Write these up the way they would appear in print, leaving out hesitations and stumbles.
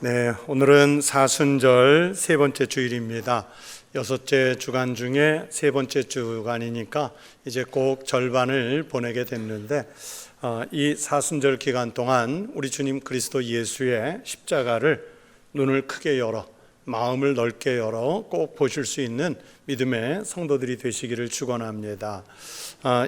네, 오늘은 사순절 세 번째 주일입니다. 여섯째 주간 중에 세 번째 주간이니까 이제 꼭 절반을 보내게 됐는데 이 사순절 기간 동안 우리 주님 그리스도 예수의 십자가를 눈을 크게 열어 마음을 넓게 열어 꼭 보실 수 있는 믿음의 성도들이 되시기를 축원합니다.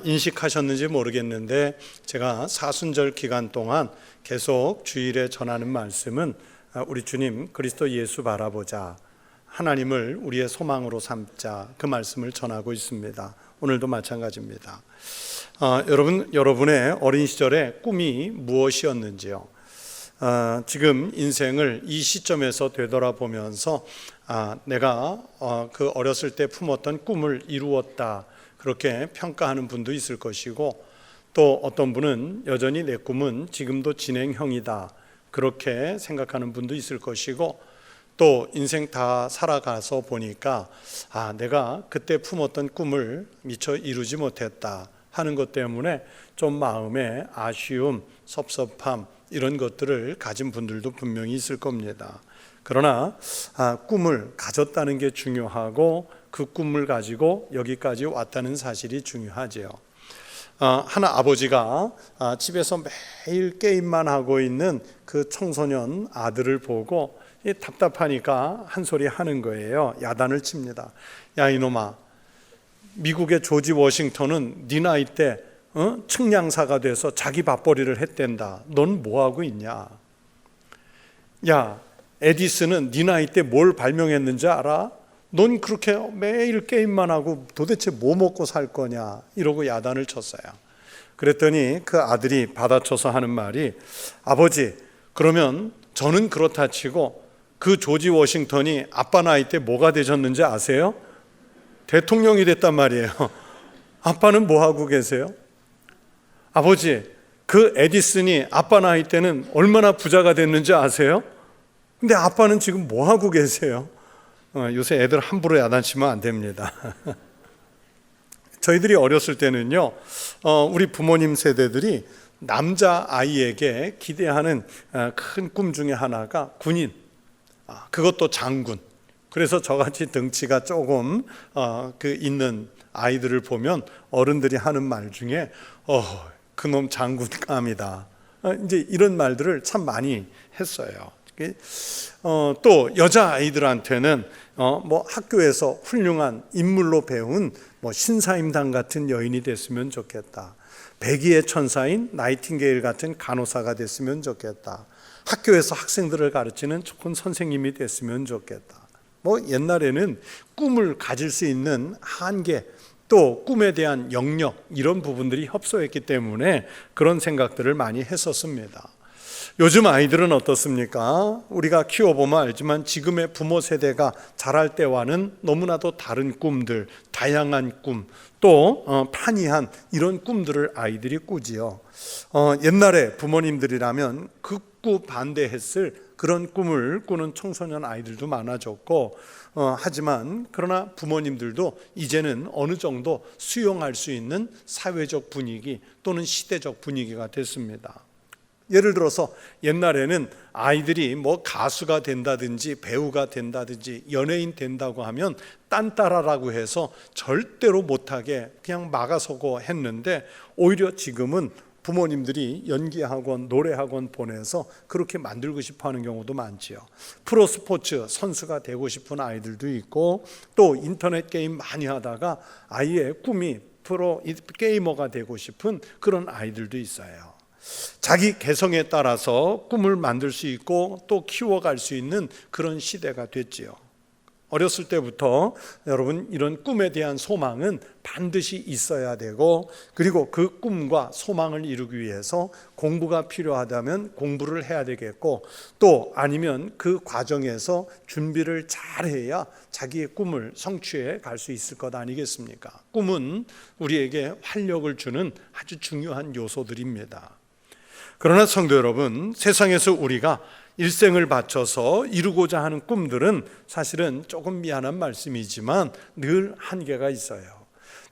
인식하셨는지 모르겠는데 제가 사순절 기간 동안 계속 주일에 전하는 말씀은 우리 주님 그리스도 예수 바라보자, 하나님을 우리의 소망으로 삼자, 그 말씀을 전하고 있습니다. 오늘도 마찬가지입니다. 여러분의 어린 시절의 꿈이 무엇이었는지요? 지금 인생을 이 시점에서 되돌아보면서 내가 그 어렸을 때 품었던 꿈을 이루었다, 그렇게 평가하는 분도 있을 것이고, 또 어떤 분은 여전히 내 꿈은 지금도 진행형이다, 그렇게 생각하는 분도 있을 것이고, 또 인생 다 살아가서 보니까 내가 그때 품었던 꿈을 미처 이루지 못했다 하는 것 때문에 좀 마음에 아쉬움, 섭섭함, 이런 것들을 가진 분들도 분명히 있을 겁니다. 그러나 꿈을 가졌다는 게 중요하고 그 꿈을 가지고 여기까지 왔다는 사실이 중요하지요. 한 아버지가 집에서 매일 게임만 하고 있는 그 청소년 아들을 보고 답답하니까 한 소리 하는 거예요. 야단을 칩니다. 야, 이놈아, 미국의 조지 워싱턴은 네 나이 때 측량사가 돼서 자기 밥벌이를 했댄다. 넌 뭐하고 있냐? 야, 에디슨은 네 나이 때 뭘 발명했는지 알아? 넌 그렇게 매일 게임만 하고 도대체 뭐 먹고 살 거냐? 이러고 야단을 쳤어요. 그랬더니 그 아들이 받아쳐서 하는 말이, 아버지, 그러면 저는 그렇다 치고 그 조지 워싱턴이 아빠 나이 때 뭐가 되셨는지 아세요? 대통령이 됐단 말이에요. 아빠는 뭐 하고 계세요? 아버지, 그 에디슨이 아빠 나이 때는 얼마나 부자가 됐는지 아세요? 근데 아빠는 지금 뭐 하고 계세요? 요새 애들 함부로 야단치면 안 됩니다. 저희들이 어렸을 때는요, 우리 부모님 세대들이 남자아이에게 기대하는 큰 꿈 중에 하나가 군인, 그것도 장군. 그래서 저같이 덩치가 조금 있는 아이들을 보면 어른들이 하는 말 중에 그놈 장군감이다, 이제 이런 말들을 참 많이 했어요. 또 여자아이들한테는 뭐 학교에서 훌륭한 인물로 배운 뭐 신사임당 같은 여인이 됐으면 좋겠다, 백의의 천사인 나이팅게일 같은 간호사가 됐으면 좋겠다, 학교에서 학생들을 가르치는 좋은 선생님이 됐으면 좋겠다. 뭐 옛날에는 꿈을 가질 수 있는 한계, 또 꿈에 대한 영역, 이런 부분들이 협소했기 때문에 그런 생각들을 많이 했었습니다. 요즘 아이들은 어떻습니까? 우리가 키워보면 알지만 지금의 부모 세대가 자랄 때와는 너무나도 다른 꿈들, 다양한 꿈, 또 판이한 이런 꿈들을 아이들이 꾸지요. 옛날에 부모님들이라면 극구 반대했을 그런 꿈을 꾸는 청소년 아이들도 많아졌고, 하지만 그러나 부모님들도 이제는 어느 정도 수용할 수 있는 사회적 분위기 또는 시대적 분위기가 됐습니다. 예를 들어서 옛날에는 아이들이 뭐 가수가 된다든지 배우가 된다든지 연예인 된다고 하면 딴따라라고 해서 절대로 못하게 그냥 막아서고 했는데, 오히려 지금은 부모님들이 연기학원, 노래학원 보내서 그렇게 만들고 싶어 하는 경우도 많지요. 프로스포츠 선수가 되고 싶은 아이들도 있고, 또 인터넷 게임 많이 하다가 아이의 꿈이 프로 게이머가 되고 싶은 그런 아이들도 있어요. 자기 개성에 따라서 꿈을 만들 수 있고 또 키워갈 수 있는 그런 시대가 됐지요. 어렸을 때부터 여러분, 이런 꿈에 대한 소망은 반드시 있어야 되고, 그리고 그 꿈과 소망을 이루기 위해서 공부가 필요하다면 공부를 해야 되겠고, 또 아니면 그 과정에서 준비를 잘해야 자기의 꿈을 성취해 갈 수 있을 것 아니겠습니까? 꿈은 우리에게 활력을 주는 아주 중요한 요소들입니다. 그러나 성도 여러분, 세상에서 우리가 일생을 바쳐서 이루고자 하는 꿈들은 사실은 조금 미안한 말씀이지만 늘 한계가 있어요.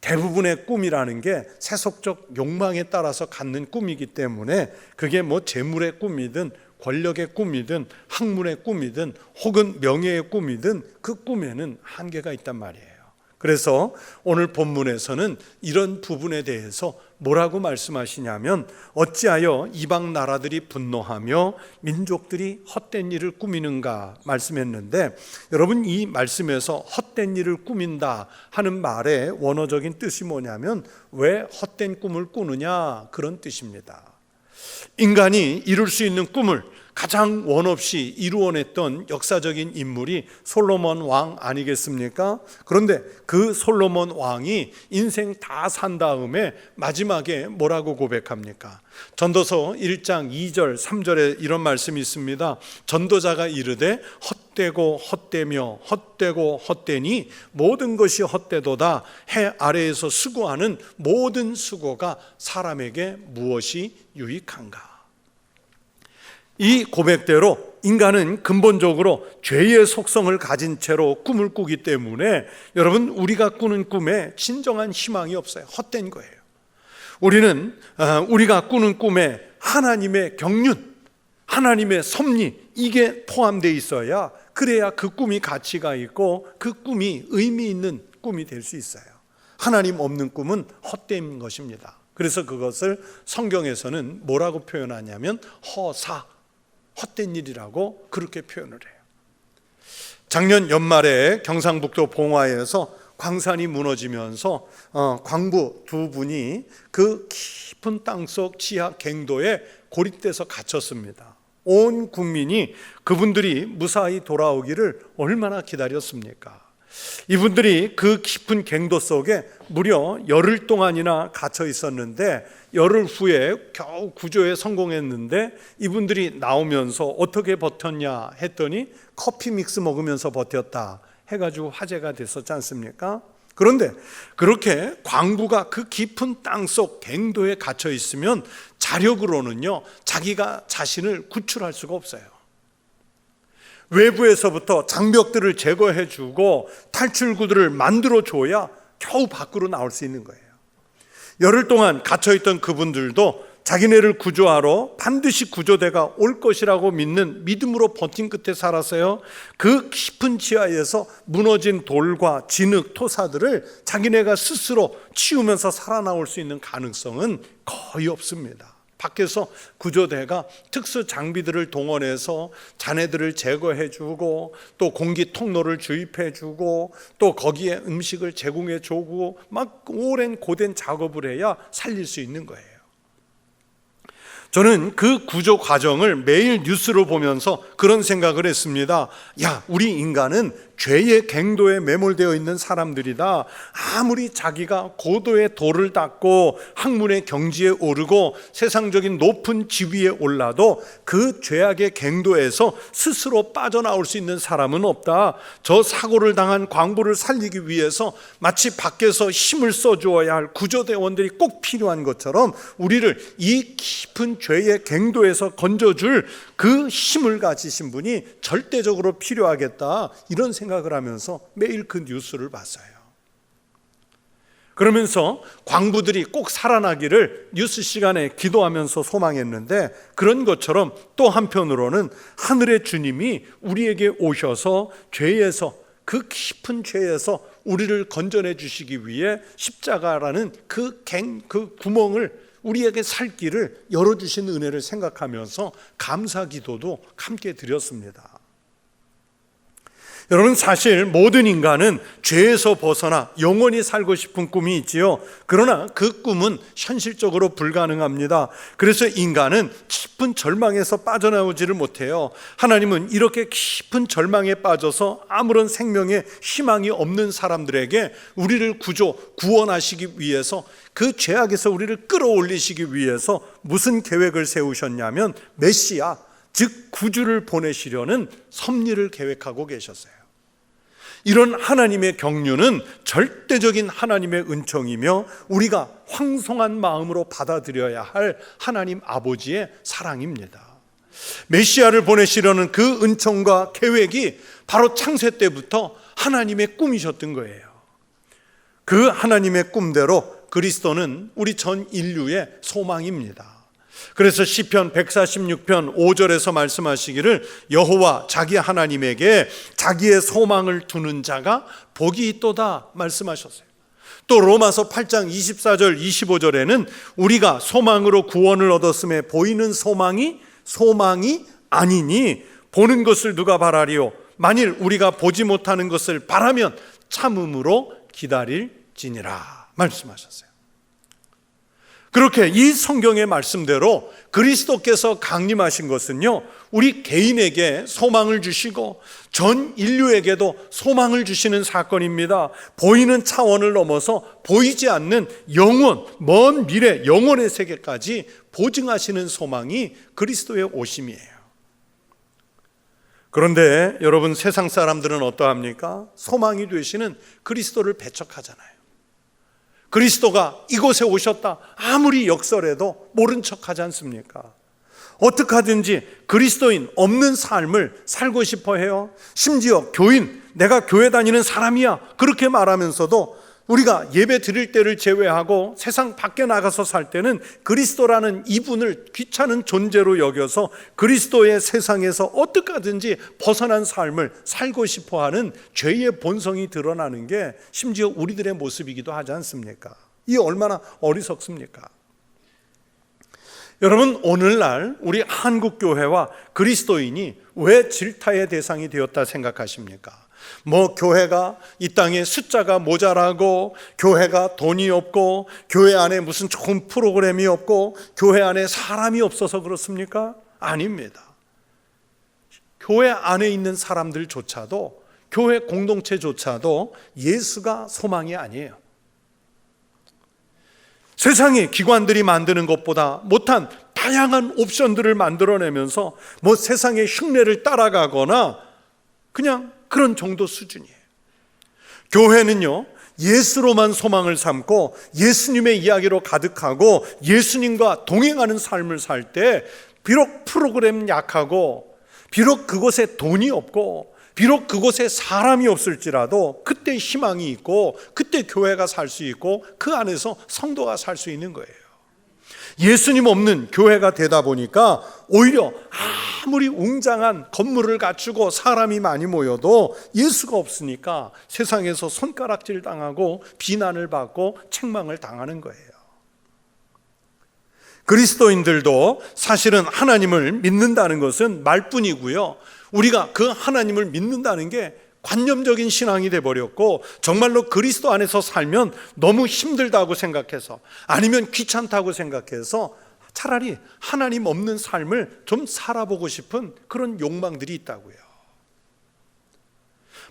대부분의 꿈이라는 게 세속적 욕망에 따라서 갖는 꿈이기 때문에 그게 뭐 재물의 꿈이든 권력의 꿈이든 학문의 꿈이든 혹은 명예의 꿈이든 그 꿈에는 한계가 있단 말이에요. 그래서 오늘 본문에서는 이런 부분에 대해서 뭐라고 말씀하시냐면, 어찌하여 이방 나라들이 분노하며 민족들이 헛된 일을 꾸미는가 말씀했는데, 여러분, 이 말씀에서 헛된 일을 꾸민다 하는 말의 원어적인 뜻이 뭐냐면, 왜 헛된 꿈을 꾸느냐, 그런 뜻입니다. 인간이 이룰 수 있는 꿈을 가장 원없이 이루어냈던 역사적인 인물이 솔로몬 왕 아니겠습니까? 그런데 그 솔로몬 왕이 인생 다 산 다음에 마지막에 뭐라고 고백합니까? 전도서 1장 2절 3절에 이런 말씀이 있습니다. 전도자가 이르되 헛되고 헛되며 헛되고 헛되니 모든 것이 헛되도다. 해 아래에서 수고하는 모든 수고가 사람에게 무엇이 유익한가? 이 고백대로 인간은 근본적으로 죄의 속성을 가진 채로 꿈을 꾸기 때문에 여러분, 우리가 꾸는 꿈에 진정한 희망이 없어요. 헛된 거예요. 우리가 꾸는 꿈에 하나님의 경륜, 하나님의 섭리, 이게 포함되어 있어야, 그래야 그 꿈이 가치가 있고 그 꿈이 의미 있는 꿈이 될 수 있어요. 하나님 없는 꿈은 헛된 것입니다. 그래서 그것을 성경에서는 뭐라고 표현하냐면 허사, 헛된 일이라고 그렇게 표현을 해요. 작년 연말에 경상북도 봉화에서 광산이 무너지면서 광부 두 분이 그 깊은 땅속 지하 갱도에 고립돼서 갇혔습니다. 온 국민이 그분들이 무사히 돌아오기를 얼마나 기다렸습니까? 이분들이 그 깊은 갱도 속에 무려 열흘 동안이나 갇혀 있었는데, 열흘 후에 겨우 구조에 성공했는데, 이분들이 나오면서 어떻게 버텼냐 했더니 커피 믹스 먹으면서 버텼다 해가지고 화제가 됐었지 않습니까? 그런데 그렇게 광부가 그 깊은 땅속 갱도에 갇혀 있으면 자력으로는요, 자기가 자신을 구출할 수가 없어요. 외부에서부터 장벽들을 제거해주고 탈출구들을 만들어줘야 겨우 밖으로 나올 수 있는 거예요. 열흘 동안 갇혀있던 그분들도 자기네를 구조하러 반드시 구조대가 올 것이라고 믿는 믿음으로 버틴 끝에 살았어요. 그 깊은 지하에서 무너진 돌과 진흙, 토사들을 자기네가 스스로 치우면서 살아나올 수 있는 가능성은 거의 없습니다. 밖에서 구조대가 특수 장비들을 동원해서 자네들을 제거해주고, 또 공기 통로를 주입해주고, 또 거기에 음식을 제공해주고, 막 오랜 고된 작업을 해야 살릴 수 있는 거예요. 저는 그 구조 과정을 매일 뉴스로 보면서 그런 생각을 했습니다. 야, 우리 인간은 죄의 갱도에 매몰되어 있는 사람들이다. 아무리 자기가 고도의 도를 닦고 학문의 경지에 오르고 세상적인 높은 지위에 올라도 그 죄악의 갱도에서 스스로 빠져나올 수 있는 사람은 없다. 저 사고를 당한 광부를 살리기 위해서 마치 밖에서 힘을 써주어야 할 구조대원들이 꼭 필요한 것처럼, 우리를 이 깊은 죄의 갱도에서 건져줄 그 힘을 가지신 분이 절대적으로 필요하겠다, 이런 생각을 하면서 매일 그 뉴스를 봤어요. 그러면서 광부들이 꼭 살아나기를 뉴스 시간에 기도하면서 소망했는데, 그런 것처럼 또 한편으로는 하늘의 주님이 우리에게 오셔서 죄에서, 그 깊은 죄에서 우리를 건져내 주시기 위해 십자가라는 그 구멍을, 우리에게 살 길을 열어주신 은혜를 생각하면서 감사 기도도 함께 드렸습니다. 여러분, 사실 모든 인간은 죄에서 벗어나 영원히 살고 싶은 꿈이 있지요. 그러나 그 꿈은 현실적으로 불가능합니다. 그래서 인간은 깊은 절망에서 빠져나오지를 못해요. 하나님은 이렇게 깊은 절망에 빠져서 아무런 생명의 희망이 없는 사람들에게 우리를 구원하시기 위해서, 그 죄악에서 우리를 끌어올리시기 위해서 무슨 계획을 세우셨냐면, 메시아, 즉 구주를 보내시려는 섭리를 계획하고 계셨어요. 이런 하나님의 경륜은 절대적인 하나님의 은총이며 우리가 황송한 마음으로 받아들여야 할 하나님 아버지의 사랑입니다. 메시아를 보내시려는 그 은총과 계획이 바로 창세 때부터 하나님의 꿈이셨던 거예요. 그 하나님의 꿈대로 그리스도는 우리 전 인류의 소망입니다. 그래서 시편 146편 5절에서 말씀하시기를 여호와 자기 하나님에게 자기의 소망을 두는 자가 복이 있도다 말씀하셨어요. 또 로마서 8장 24절 25절에는 우리가 소망으로 구원을 얻었음에 보이는 소망이 아니니 보는 것을 누가 바라리요 만일 우리가 보지 못하는 것을 바라면 참음으로 기다릴지니라 말씀하셨어요. 그렇게 이 성경의 말씀대로 그리스도께서 강림하신 것은요, 우리 개인에게 소망을 주시고 전 인류에게도 소망을 주시는 사건입니다. 보이는 차원을 넘어서 보이지 않는 영원, 먼 미래, 영원의 세계까지 보증하시는 소망이 그리스도의 오심이에요. 그런데 여러분, 세상 사람들은 어떠합니까? 소망이 되시는 그리스도를 배척하잖아요. 그리스도가 이곳에 오셨다 아무리 역설해도 모른 척하지 않습니까? 어떻게 하든지 그리스도인 없는 삶을 살고 싶어 해요. 심지어 교인, 내가 교회 다니는 사람이야 그렇게 말하면서도 우리가 예배 드릴 때를 제외하고 세상 밖에 나가서 살 때는 그리스도라는 이분을 귀찮은 존재로 여겨서 그리스도의 세상에서 어떻게 하든지 벗어난 삶을 살고 싶어하는 죄의 본성이 드러나는 게 심지어 우리들의 모습이기도 하지 않습니까? 이 얼마나 어리석습니까? 여러분, 오늘날 우리 한국교회와 그리스도인이 왜 질타의 대상이 되었다 생각하십니까? 교회가 이 땅에 숫자가 모자라고, 교회가 돈이 없고, 교회 안에 무슨 좋은 프로그램이 없고, 교회 안에 사람이 없어서 그렇습니까? 아닙니다. 교회 안에 있는 사람들조차도, 교회 공동체조차도 예수가 소망이 아니에요. 세상의 기관들이 만드는 것보다 못한 다양한 옵션들을 만들어내면서 세상의 흉내를 따라가거나 그냥 그런 정도 수준이에요. 교회는요, 예수로만 소망을 삼고 예수님의 이야기로 가득하고 예수님과 동행하는 삶을 살 때 비록 프로그램 약하고 비록 그곳에 돈이 없고 비록 그곳에 사람이 없을지라도 그때 희망이 있고 그때 교회가 살 수 있고 그 안에서 성도가 살 수 있는 거예요. 예수님 없는 교회가 되다 보니까 오히려 아무리 웅장한 건물을 갖추고 사람이 많이 모여도 예수가 없으니까 세상에서 손가락질 당하고 비난을 받고 책망을 당하는 거예요. 그리스도인들도 사실은 하나님을 믿는다는 것은 말뿐이고요, 우리가 그 하나님을 믿는다는 게 관념적인 신앙이 돼버렸고 정말로 그리스도 안에서 살면 너무 힘들다고 생각해서 아니면 귀찮다고 생각해서 차라리 하나님 없는 삶을 좀 살아보고 싶은 그런 욕망들이 있다고요.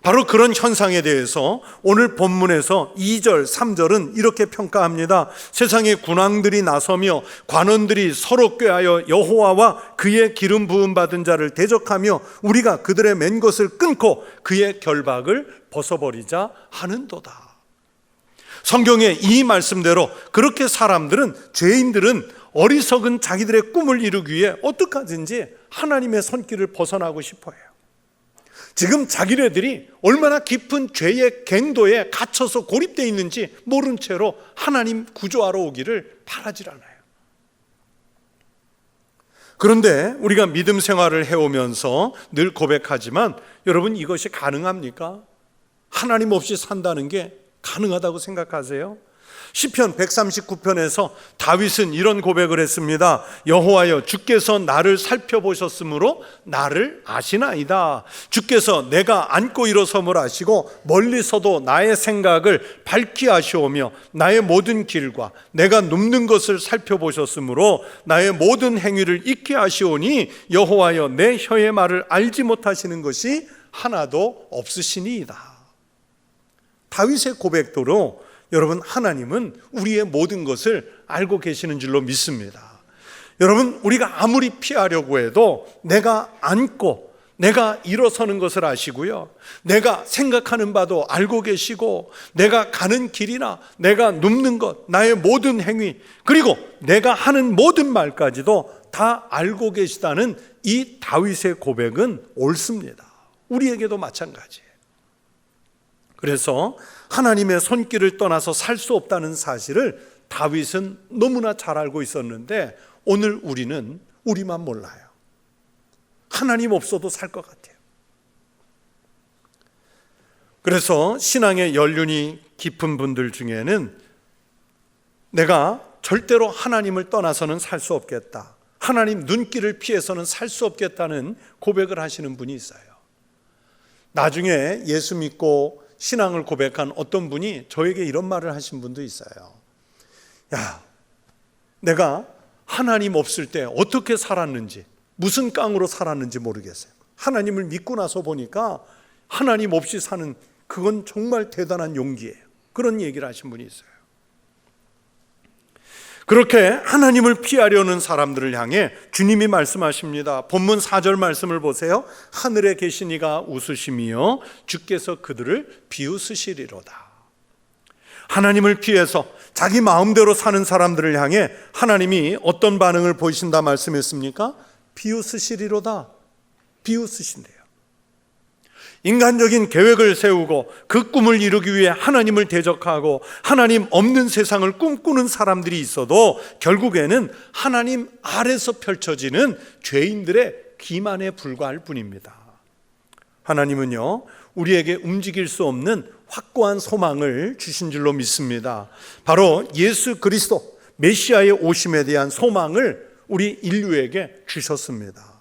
바로 그런 현상에 대해서 오늘 본문에서 2절, 3절은 이렇게 평가합니다. 세상의 군왕들이 나서며 관원들이 서로 꾀하여 여호와와 그의 기름 부음 받은 자를 대적하며 우리가 그들의 맨 것을 끊고 그의 결박을 벗어버리자 하는도다. 성경의 이 말씀대로 그렇게 사람들은, 죄인들은 어리석은 자기들의 꿈을 이루기 위해 어떻게 하든지 하나님의 손길을 벗어나고 싶어해요. 지금 자기네들이 얼마나 깊은 죄의 갱도에 갇혀서 고립되어 있는지 모른 채로 하나님 구조하러 오기를 바라질 않아요. 그런데 우리가 믿음 생활을 해오면서 늘 고백하지만 여러분, 이것이 가능합니까? 하나님 없이 산다는 게 가능하다고 생각하세요? 시편 139편에서 다윗은 이런 고백을 했습니다. 여호와여, 주께서 나를 살펴보셨으므로 나를 아시나이다. 주께서 내가 앉고 일어섬을 아시고 멀리서도 나의 생각을 밝히 아시오며 나의 모든 길과 내가 눕는 것을 살펴보셨으므로 나의 모든 행위를 익히 아시오니 여호와여, 내 혀의 말을 알지 못하시는 것이 하나도 없으시니이다. 다윗의 고백도로 여러분, 하나님은 우리의 모든 것을 알고 계시는 줄로 믿습니다. 여러분, 우리가 아무리 피하려고 해도 내가 앉고 내가 일어서는 것을 아시고요, 내가 생각하는 바도 알고 계시고 내가 가는 길이나 내가 눕는 것, 나의 모든 행위, 그리고 내가 하는 모든 말까지도 다 알고 계시다는 이 다윗의 고백은 옳습니다. 우리에게도 마찬가지예요. 그래서 하나님의 손길을 떠나서 살 수 없다는 사실을 다윗은 너무나 잘 알고 있었는데 오늘 우리는 우리만 몰라요. 하나님 없어도 살 것 같아요. 그래서 신앙의 연륜이 깊은 분들 중에는 내가 절대로 하나님을 떠나서는 살 수 없겠다, 하나님 눈길을 피해서는 살 수 없겠다는 고백을 하시는 분이 있어요. 나중에 예수 믿고 신앙을 고백한 어떤 분이 저에게 이런 말을 하신 분도 있어요. 야, 내가 하나님 없을 때 어떻게 살았는지, 무슨 깡으로 살았는지 모르겠어요. 하나님을 믿고 나서 보니까 하나님 없이 사는 그건 정말 대단한 용기예요. 그런 얘기를 하신 분이 있어요. 그렇게 하나님을 피하려는 사람들을 향해 주님이 말씀하십니다. 본문 4절 말씀을 보세요. 하늘에 계신 이가 웃으심이요 주께서 그들을 비웃으시리로다. 하나님을 피해서 자기 마음대로 사는 사람들을 향해 하나님이 어떤 반응을 보이신다 말씀했습니까? 비웃으시리로다. 비웃으신대요. 인간적인 계획을 세우고 그 꿈을 이루기 위해 하나님을 대적하고 하나님 없는 세상을 꿈꾸는 사람들이 있어도 결국에는 하나님 아래서 펼쳐지는 죄인들의 기만에 불과할 뿐입니다. 하나님은요, 우리에게 움직일 수 없는 확고한 소망을 주신 줄로 믿습니다. 바로 예수 그리스도 메시아의 오심에 대한 소망을 우리 인류에게 주셨습니다.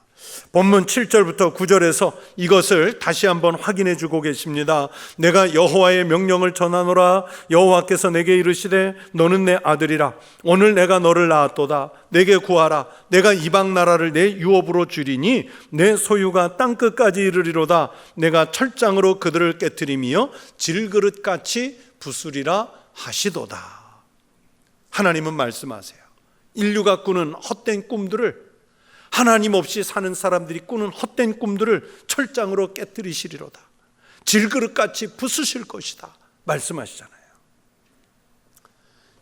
본문 7절부터 9절에서 이것을 다시 한번 확인해 주고 계십니다. 내가 여호와의 명령을 전하노라. 여호와께서 내게 이르시되 너는 내 아들이라. 오늘 내가 너를 낳았도다. 내게 구하라. 내가 이방 나라를 내 유업으로 주리니 내 소유가 땅끝까지 이르리로다. 내가 철장으로 그들을 깨트리며 질그릇같이 부수리라 하시도다. 하나님은 말씀하세요. 인류가 꾸는 헛된 꿈들을, 하나님 없이 사는 사람들이 꾸는 헛된 꿈들을 철장으로 깨뜨리시리로다. 질그릇같이 부수실 것이다 말씀하시잖아요.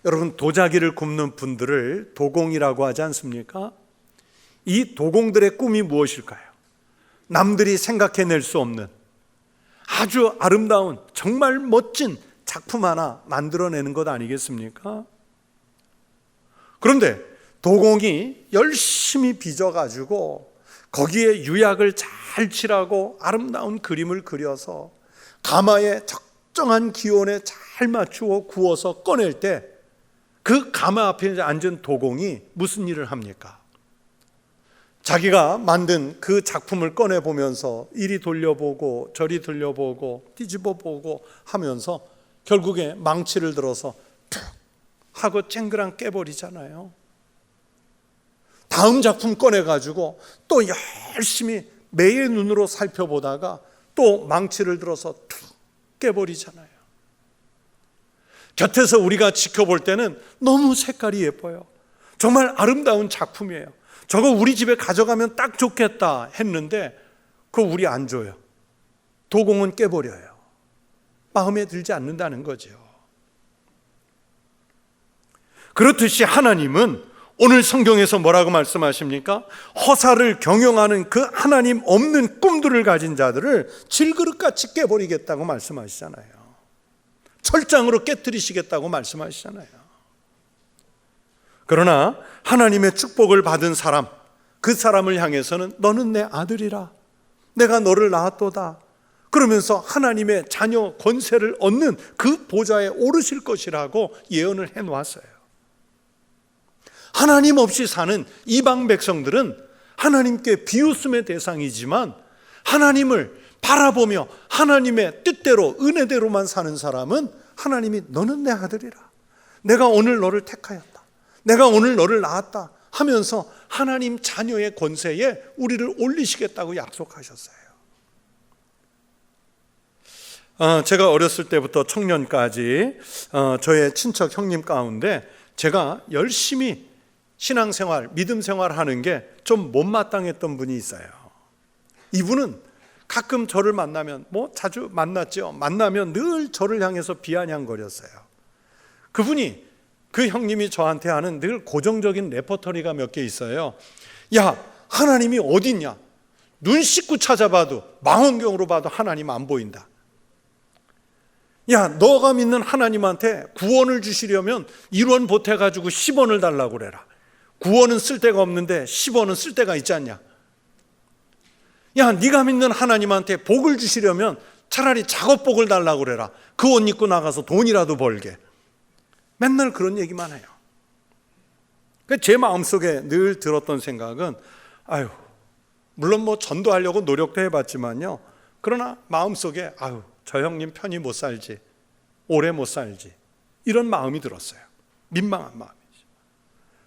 여러분, 도자기를 굽는 분들을 도공이라고 하지 않습니까? 이 도공들의 꿈이 무엇일까요? 남들이 생각해낼 수 없는 아주 아름다운 정말 멋진 작품 하나 만들어내는 것 아니겠습니까? 그런데 도공이 열심히 빚어가지고 거기에 유약을 잘 칠하고 아름다운 그림을 그려서 가마에 적정한 기온에 잘 맞추어 구워서 꺼낼 때 그 가마 앞에 앉은 도공이 무슨 일을 합니까? 자기가 만든 그 작품을 꺼내보면서 이리 돌려보고 저리 돌려보고 뒤집어보고 하면서 결국에 망치를 들어서 툭 하고 쨍그랑 깨버리잖아요. 다음 작품 꺼내가지고 또 열심히 매의 눈으로 살펴보다가 또 망치를 들어서 툭 깨버리잖아요. 곁에서 우리가 지켜볼 때는 너무 색깔이 예뻐요. 정말 아름다운 작품이에요. 저거 우리 집에 가져가면 딱 좋겠다 했는데 그거 우리 안 줘요. 도공은 깨버려요. 마음에 들지 않는다는 거죠. 그렇듯이 하나님은 오늘 성경에서 뭐라고 말씀하십니까? 허사를 경영하는 그 하나님 없는 꿈들을 가진 자들을 질그릇같이 깨버리겠다고 말씀하시잖아요. 철장으로 깨뜨리시겠다고 말씀하시잖아요. 그러나 하나님의 축복을 받은 사람, 그 사람을 향해서는 너는 내 아들이라. 내가 너를 낳았도다. 그러면서 하나님의 자녀 권세를 얻는 그 보좌에 오르실 것이라고 예언을 해놓았어요. 하나님 없이 사는 이방 백성들은 하나님께 비웃음의 대상이지만 하나님을 바라보며 하나님의 뜻대로 은혜대로만 사는 사람은 하나님이 너는 내 아들이라. 내가 오늘 너를 택하였다. 내가 오늘 너를 낳았다 하면서 하나님 자녀의 권세에 우리를 올리시겠다고 약속하셨어요. 제가 어렸을 때부터 청년까지 저의 친척 형님 가운데 제가 열심히 신앙생활, 믿음생활 하는 게 좀 못마땅했던 분이 있어요. 이분은 가끔 저를 만나면, 자주 만났죠. 만나면 늘 저를 향해서 비아냥거렸어요. 그분이, 그 형님이 저한테 하는 늘 고정적인 레퍼토리가 몇 개 있어요. 야, 하나님이 어디 있냐? 눈 씻고 찾아봐도, 망원경으로 봐도 하나님 안 보인다. 야, 너가 믿는 하나님한테 구원을 주시려면 1원 보태가지고 10원을 달라고 그래라. 9원은 쓸데가 없는데 10원은 쓸데가 있지 않냐? 야, 네가 믿는 하나님한테 복을 주시려면 차라리 작업복을 달라고 그래라. 그 옷 입고 나가서 돈이라도 벌게. 맨날 그런 얘기만 해요. 제 마음속에 늘 들었던 생각은 물론 뭐 전도하려고 노력도 해봤지만요, 그러나 마음속에 저 형님 편히 못 살지, 오래 못 살지, 이런 마음이 들었어요. 민망한 마음이죠.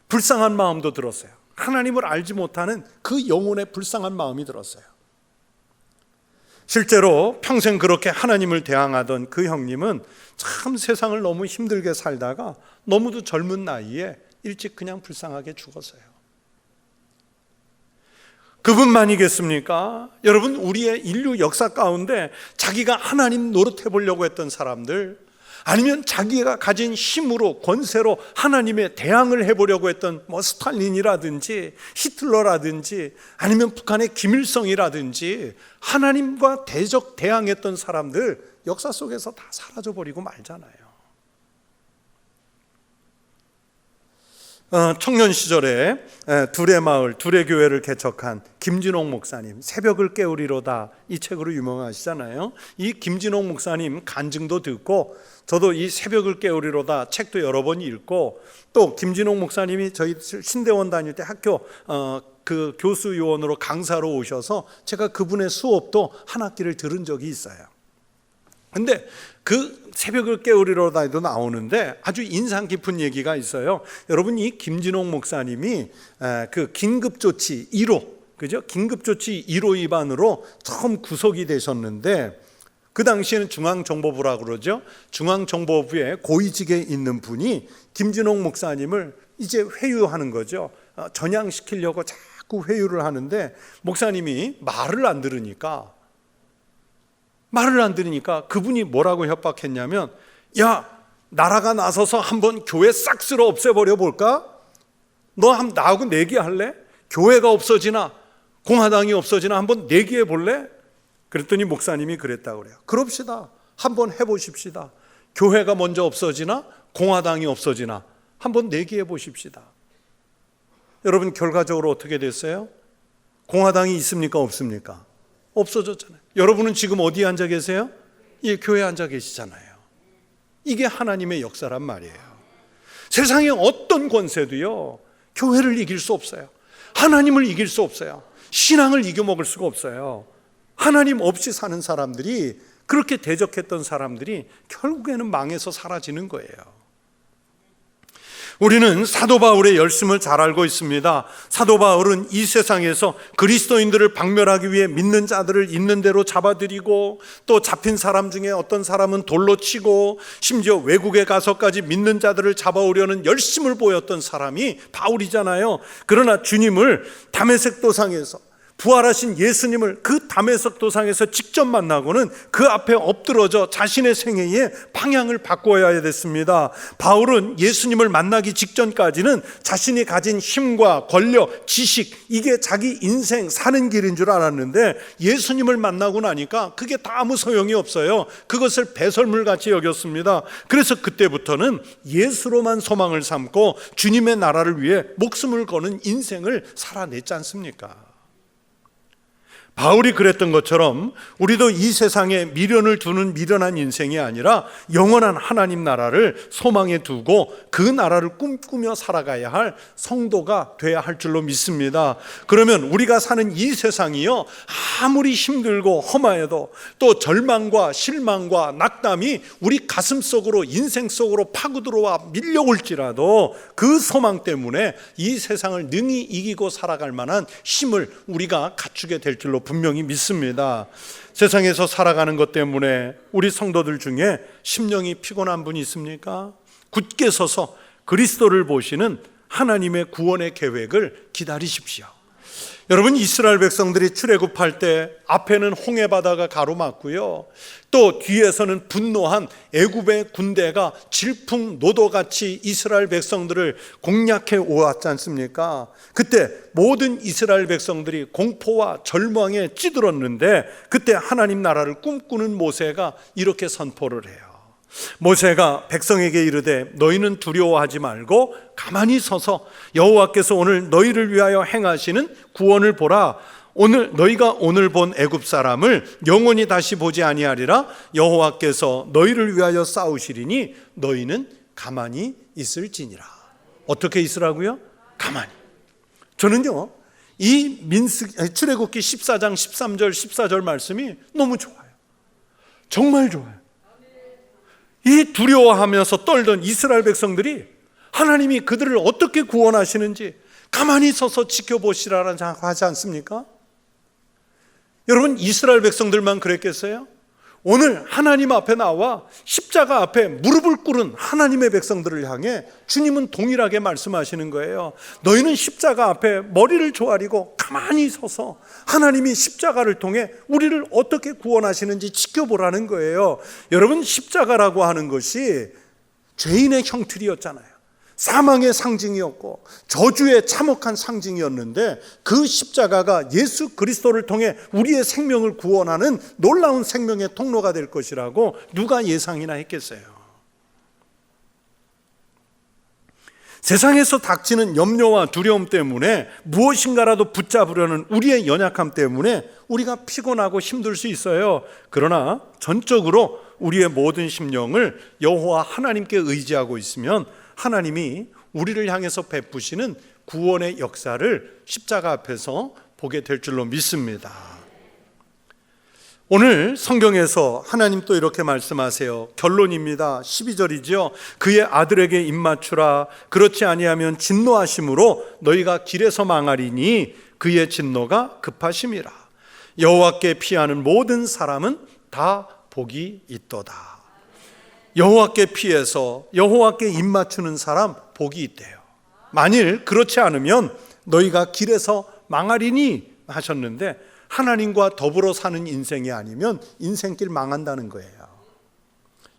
불쌍한 마음도 들었어요. 하나님을 알지 못하는 그 영혼의 불쌍한 마음이 들었어요. 실제로 평생 그렇게 하나님을 대항하던 그 형님은 참 세상을 너무 힘들게 살다가 너무도 젊은 나이에 일찍 그냥 불쌍하게 죽었어요. 그분만이겠습니까? 여러분, 우리의 인류 역사 가운데 자기가 하나님 노릇해 보려고 했던 사람들, 아니면 자기가 가진 힘으로, 권세로 하나님의 대항을 해보려고 했던 스탈린이라든지 히틀러라든지 아니면 북한의 김일성이라든지 하나님과 대항했던 사람들 역사 속에서 다 사라져버리고 말잖아요. 청년 시절에 둘의 마을, 둘의 교회를 개척한 김진홍 목사님, 새벽을 깨우리로다, 이 책으로 유명하시잖아요. 이 김진홍 목사님 간증도 듣고 저도 이 새벽을 깨우리로다 책도 여러 번 읽고, 또 김진홍 목사님이 저희 신대원 다닐 때 학교 그 교수 요원으로 강사로 오셔서 제가 그분의 수업도 한 학기를 들은 적이 있어요. 근데 그 새벽을 깨우리로다에도 나오는데 아주 인상 깊은 얘기가 있어요. 여러분, 이 김진홍 목사님이 그 긴급조치 1호, 그죠? 긴급조치 1호 위반으로 처음 구속이 되셨는데, 그 당시에는 중앙정보부라고 그러죠. 중앙정보부에 고위직에 있는 분이 김진홍 목사님을 이제 회유하는 거죠. 전향시키려고 자꾸 회유를 하는데 목사님이 말을 안 들으니까 그분이 뭐라고 협박했냐면, 야, 나라가 나서서 한번 교회 싹 쓸어 없애버려 볼까? 너 나하고 내기할래? 교회가 없어지나 공화당이 없어지나 한번 내기해 볼래? 그랬더니 목사님이 그랬다고 그래요. 그럽시다. 한번 해보십시다. 교회가 먼저 없어지나 공화당이 없어지나 한번 내기해 보십시다. 여러분, 결과적으로 어떻게 됐어요? 공화당이 있습니까? 없습니까? 없어졌잖아요. 여러분은 지금 어디에 앉아 계세요? 예, 교회에 앉아 계시잖아요. 이게 하나님의 역사란 말이에요. 세상에 어떤 권세도요, 교회를 이길 수 없어요. 하나님을 이길 수 없어요. 신앙을 이겨먹을 수가 없어요. 하나님 없이 사는 사람들이, 그렇게 대적했던 사람들이 결국에는 망해서 사라지는 거예요. 우리는 사도 바울의 열심을 잘 알고 있습니다. 사도 바울은 이 세상에서 그리스도인들을 박멸하기 위해 믿는 자들을 있는 대로 잡아들이고, 또 잡힌 사람 중에 어떤 사람은 돌로 치고, 심지어 외국에 가서까지 믿는 자들을 잡아오려는 열심을 보였던 사람이 바울이잖아요. 그러나 주님을 다메섹 도상에서, 부활하신 예수님을 그 다메섹 도상에서 직접 만나고는 그 앞에 엎드러져 자신의 생애의 방향을 바꿔야 됐습니다. 바울은 예수님을 만나기 직전까지는 자신이 가진 힘과 권력, 지식, 이게 자기 인생 사는 길인 줄 알았는데, 예수님을 만나고 나니까 그게 다 아무 소용이 없어요. 그것을 배설물같이 여겼습니다. 그래서 그때부터는 예수로만 소망을 삼고 주님의 나라를 위해 목숨을 거는 인생을 살아냈지 않습니까? 바울이 그랬던 것처럼 우리도 이 세상에 미련을 두는 미련한 인생이 아니라 영원한 하나님 나라를 소망에 두고 그 나라를 꿈꾸며 살아가야 할 성도가 돼야 할 줄로 믿습니다. 그러면 우리가 사는 이 세상이요, 아무리 힘들고 험하여도 또 절망과 실망과 낙담이 우리 가슴 속으로, 인생 속으로 파고들어와 밀려올지라도 그 소망 때문에 이 세상을 능히 이기고 살아갈 만한 힘을 우리가 갖추게 될 줄로 분명히 믿습니다. 세상에서 살아가는 것 때문에 우리 성도들 중에 심령이 피곤한 분이 있습니까? 굳게 서서 그리스도를 보시는 하나님의 구원의 계획을 기다리십시오. 여러분, 이스라엘 백성들이 출애굽할 때 앞에는 홍해 바다가 가로막고요, 또 뒤에서는 분노한 애굽의 군대가 질풍노도같이 이스라엘 백성들을 공략해 오았지 않습니까? 그때 모든 이스라엘 백성들이 공포와 절망에 찌들었는데, 그때 하나님 나라를 꿈꾸는 모세가 이렇게 선포를 해요. 모세가 백성에게 이르되 너희는 두려워하지 말고 가만히 서서 여호와께서 오늘 너희를 위하여 행하시는 구원을 보라. 너희가 오늘 본 애굽 사람을 영원히 다시 보지 아니하리라. 여호와께서 너희를 위하여 싸우시리니 너희는 가만히 있을지니라. 어떻게 있으라고요? 가만히. 저는요, 이 출애굽기 14장 13절 14절 말씀이 너무 좋아요. 정말 좋아요. 이 두려워하면서 떨던 이스라엘 백성들이 하나님이 그들을 어떻게 구원하시는지 가만히 서서 지켜보시라고 하지 않습니까? 여러분, 이스라엘 백성들만 그랬겠어요? 오늘 하나님 앞에 나와 십자가 앞에 무릎을 꿇은 하나님의 백성들을 향해 주님은 동일하게 말씀하시는 거예요. 너희는 십자가 앞에 머리를 조아리고 가만히 서서 하나님이 십자가를 통해 우리를 어떻게 구원하시는지 지켜보라는 거예요. 여러분, 십자가라고 하는 것이 죄인의 형틀이었잖아요. 사망의 상징이었고 저주의 참혹한 상징이었는데, 그 십자가가 예수 그리스도를 통해 우리의 생명을 구원하는 놀라운 생명의 통로가 될 것이라고 누가 예상이나 했겠어요? 세상에서 닥치는 염려와 두려움 때문에 무엇인가라도 붙잡으려는 우리의 연약함 때문에 우리가 피곤하고 힘들 수 있어요. 그러나 전적으로 우리의 모든 심령을 여호와 하나님께 의지하고 있으면 하나님이 우리를 향해서 베푸시는 구원의 역사를 십자가 앞에서 보게 될 줄로 믿습니다. 오늘 성경에서 하나님 또 이렇게 말씀하세요. 결론입니다. 12절이죠. 그의 아들에게 입맞추라. 그렇지 아니하면 진노하심으로 너희가 길에서 망하리니 그의 진노가 급하심이라. 여호와께 피하는 모든 사람은 다 복이 있도다. 여호와께 피해서 여호와께 입맞추는 사람 복이 있대요. 만일 그렇지 않으면 너희가 길에서 망하리니 하셨는데, 하나님과 더불어 사는 인생이 아니면 인생길 망한다는 거예요.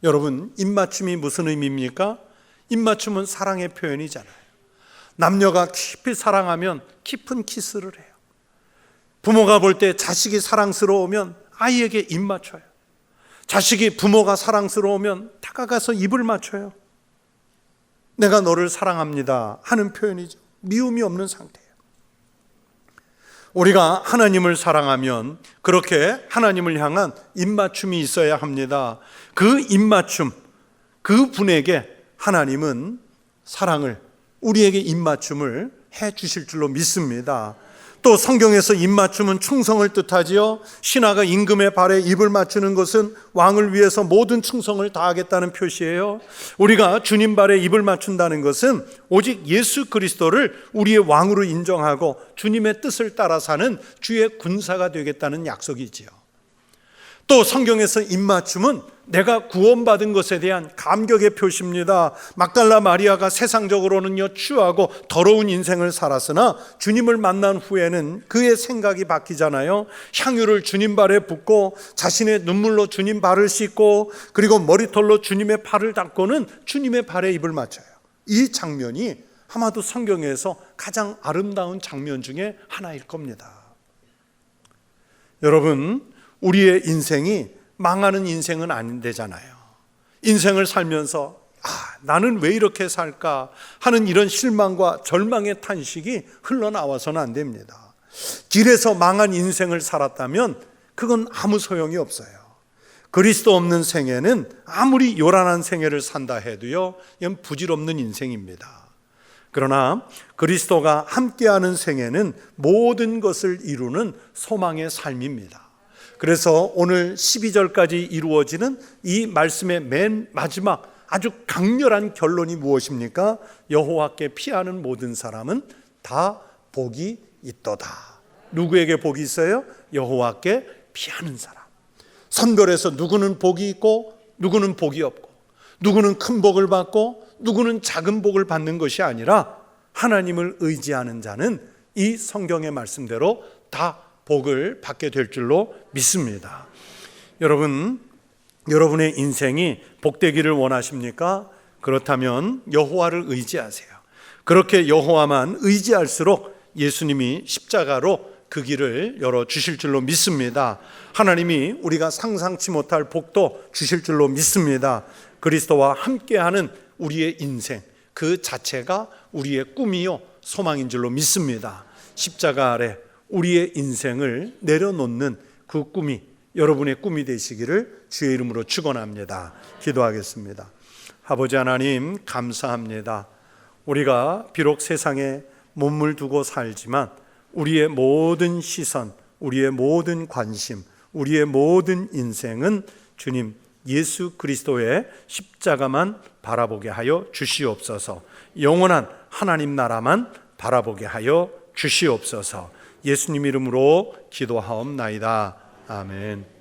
여러분, 입맞춤이 무슨 의미입니까? 입맞춤은 사랑의 표현이잖아요. 남녀가 깊이 사랑하면 깊은 키스를 해요. 부모가 볼 때 자식이 사랑스러우면 아이에게 입 맞춰요. 자식이 부모가 사랑스러우면 다가가서 입을 맞춰요. 내가 너를 사랑합니다 하는 표현이죠. 미움이 없는 상태예요. 우리가 하나님을 사랑하면 그렇게 하나님을 향한 입맞춤이 있어야 합니다. 그 입맞춤, 그 분에게 하나님은 사랑을, 우리에게 입맞춤을 해 주실 줄로 믿습니다. 또 성경에서 입맞춤은 충성을 뜻하지요. 신하가 임금의 발에 입을 맞추는 것은 왕을 위해서 모든 충성을 다하겠다는 표시예요. 우리가 주님 발에 입을 맞춘다는 것은 오직 예수 그리스도를 우리의 왕으로 인정하고 주님의 뜻을 따라 사는 주의 군사가 되겠다는 약속이지요. 또 성경에서 입맞춤은 내가 구원받은 것에 대한 감격의 표시입니다. 막달라 마리아가 세상적으로는요 추하고 더러운 인생을 살았으나 주님을 만난 후에는 그의 생각이 바뀌잖아요. 향유를 주님 발에 붓고 자신의 눈물로 주님 발을 씻고 그리고 머리털로 주님의 발을 닦고는 주님의 발에 입을 맞춰요. 이 장면이 아마도 성경에서 가장 아름다운 장면 중에 하나일 겁니다. 여러분, 우리의 인생이 망하는 인생은 안 되잖아요. 인생을 살면서 나는 왜 이렇게 살까 하는 이런 실망과 절망의 탄식이 흘러나와서는 안 됩니다. 길에서 망한 인생을 살았다면 그건 아무 소용이 없어요. 그리스도 없는 생애는 아무리 요란한 생애를 산다 해도요, 이건 부질없는 인생입니다. 그러나 그리스도가 함께하는 생애는 모든 것을 이루는 소망의 삶입니다. 그래서 오늘 12절까지 이루어지는 이 말씀의 맨 마지막 아주 강렬한 결론이 무엇입니까? 여호와께 피하는 모든 사람은 다 복이 있도다. 누구에게 복이 있어요? 여호와께 피하는 사람. 선별해서 누구는 복이 있고 누구는 복이 없고, 누구는 큰 복을 받고 누구는 작은 복을 받는 것이 아니라 하나님을 의지하는 자는 이 성경의 말씀대로 다 복을 받게 될 줄로 믿습니다. 여러분, 여러분의 인생이 복되기를 원하십니까? 그렇다면 여호와를 의지하세요. 그렇게 여호와만 의지할수록 예수님이 십자가로 그 길을 열어주실 줄로 믿습니다. 하나님이 우리가 상상치 못할 복도 주실 줄로 믿습니다. 그리스도와 함께하는 우리의 인생, 그 자체가 우리의 꿈이요 소망인 줄로 믿습니다. 십자가 아래 우리의 인생을 내려놓는 그 꿈이 여러분의 꿈이 되시기를 주의 이름으로 축원합니다. 기도하겠습니다. 아버지 하나님, 감사합니다. 우리가 비록 세상에 몸을 두고 살지만 우리의 모든 시선, 우리의 모든 관심, 우리의 모든 인생은 주님 예수 그리스도의 십자가만 바라보게 하여 주시옵소서. 영원한 하나님 나라만 바라보게 하여 주시옵소서. 예수님 이름으로 기도하옵나이다. 아멘.